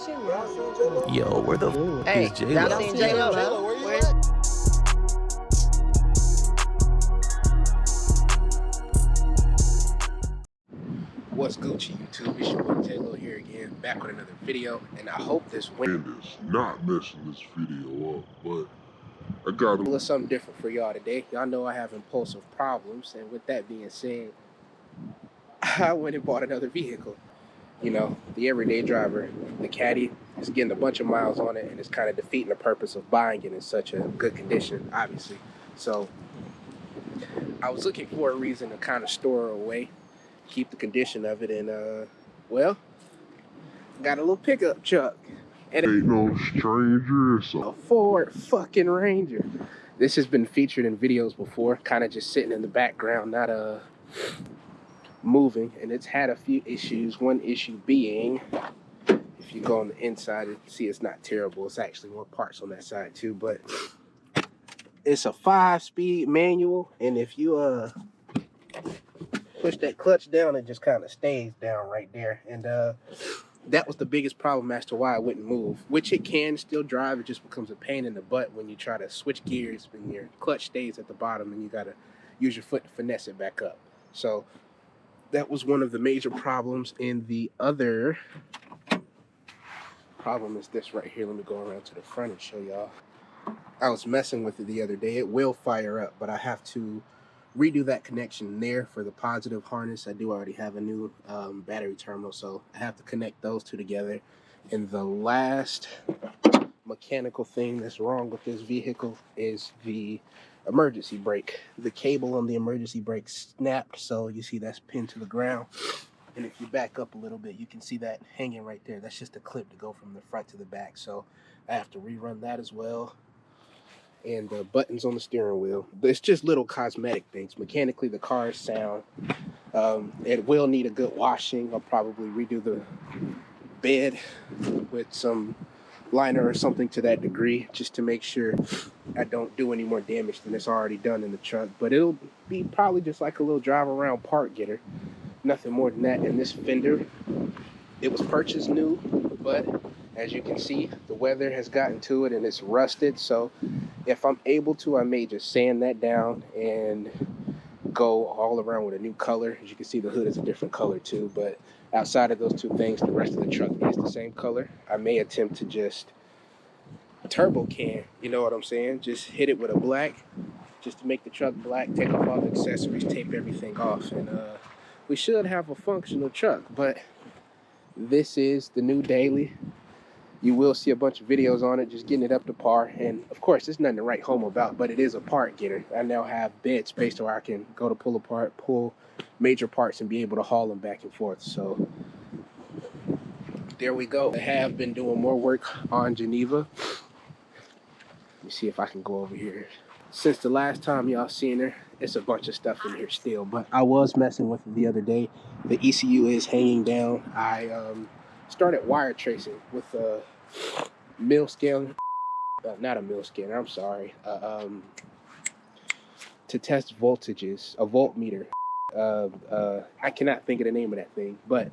Yo, where the f Hey, is J y'all Lo? seen J-Lo? Where you Where? at? What's Gucci YouTube? It's your boy J-Lo here again, back with another video, and I hope this win is not messing this video up, but I got a little something different for y'all today. Y'all know I have impulsive problems, and with that being said, I went and bought another vehicle. You know, the everyday driver, the Caddy, is getting a bunch of miles on it, and it's kind of defeating the purpose of buying it in such a good condition, obviously. So I was looking for a reason to kind of store her away, keep the condition of it, and well, got a little pickup truck. And ain't no stranger, so a Ford fucking Ranger. This has been featured in videos before, kind of just sitting in the background, not moving, and it's had a few issues. One issue being, if you go on the inside and see, it's not terrible. It's actually more parts on that side too, but it's a 5-speed manual, and if you push that clutch down, it just kind of stays down right there. And that was the biggest problem as to why I wouldn't move, which it can still drive. It just becomes a pain in the butt when you try to switch gears and your clutch stays at the bottom and you got to use your foot to finesse it back up. So that was one of the major problems. And the other problem is this right here. Let me go around to the front and show y'all. I was messing with it the other day. It will fire up, but I have to redo that connection there for the positive harness. I do already have a new battery terminal, so I have to connect those two together. And the last mechanical thing that's wrong with this vehicle is the emergency brake. The cable on the emergency brake snapped, so you see that's pinned to the ground. And if you back up a little bit, you can see that hanging right there. That's just a clip to go from the front to the back, so I have to rerun that as well. And the buttons on the steering wheel. It's just little cosmetic things. Mechanically, the car is sound. It will need a good washing. I'll probably redo the bed with some liner or something to that degree, just to make sure I don't do any more damage than it's already done in the truck. But it'll be probably just like a little drive around part getter. Nothing more than that. And this fender, it was purchased new, but as you can see, the weather has gotten to it and it's rusted. So if I'm able to, I may just sand that down and go all around with a new color. As you can see, the hood is a different color too, but outside of those two things, the rest of the truck is the same color. I may attempt to just turbo can, you know what I'm saying? Just hit it with a black, just to make the truck black, take off all the accessories, tape everything off, and we should have a functional truck. But this is the new daily. You will see a bunch of videos on it, just getting it up to par. And of course, there's nothing to write home about, but it is a part getter. I now have bed space where I can go to pull apart, pull major parts, and be able to haul them back and forth. So there we go. I have been doing more work on Geneva. Let me see if I can go over here. Since the last time y'all seen her, it's a bunch of stuff in here still, but I was messing with it the other day. The ECU is hanging down. I started wire tracing with a mill scaler, not a mill scaler, I'm sorry, to test voltages, a voltmeter. I cannot think of the name of that thing, but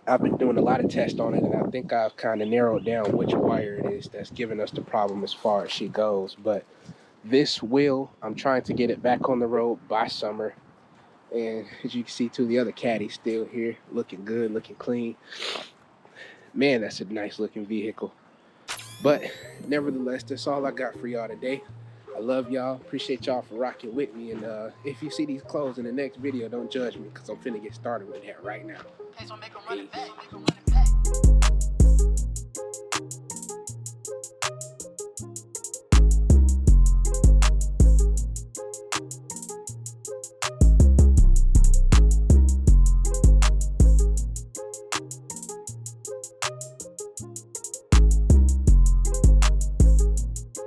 I've been doing a lot of tests on it, and I think I've kind of narrowed down which wire it is that's giving us the problem as far as she goes. But this will, I'm trying to get it back on the road by summer. And as you can see too, the other Caddy's still here, looking good, looking clean. Man, that's a nice looking vehicle. But nevertheless, that's all I got for y'all today. I love y'all. Appreciate y'all for rocking with me. And if you see these clothes in the next video, don't judge me, because I'm finna get started with that right now. Peace.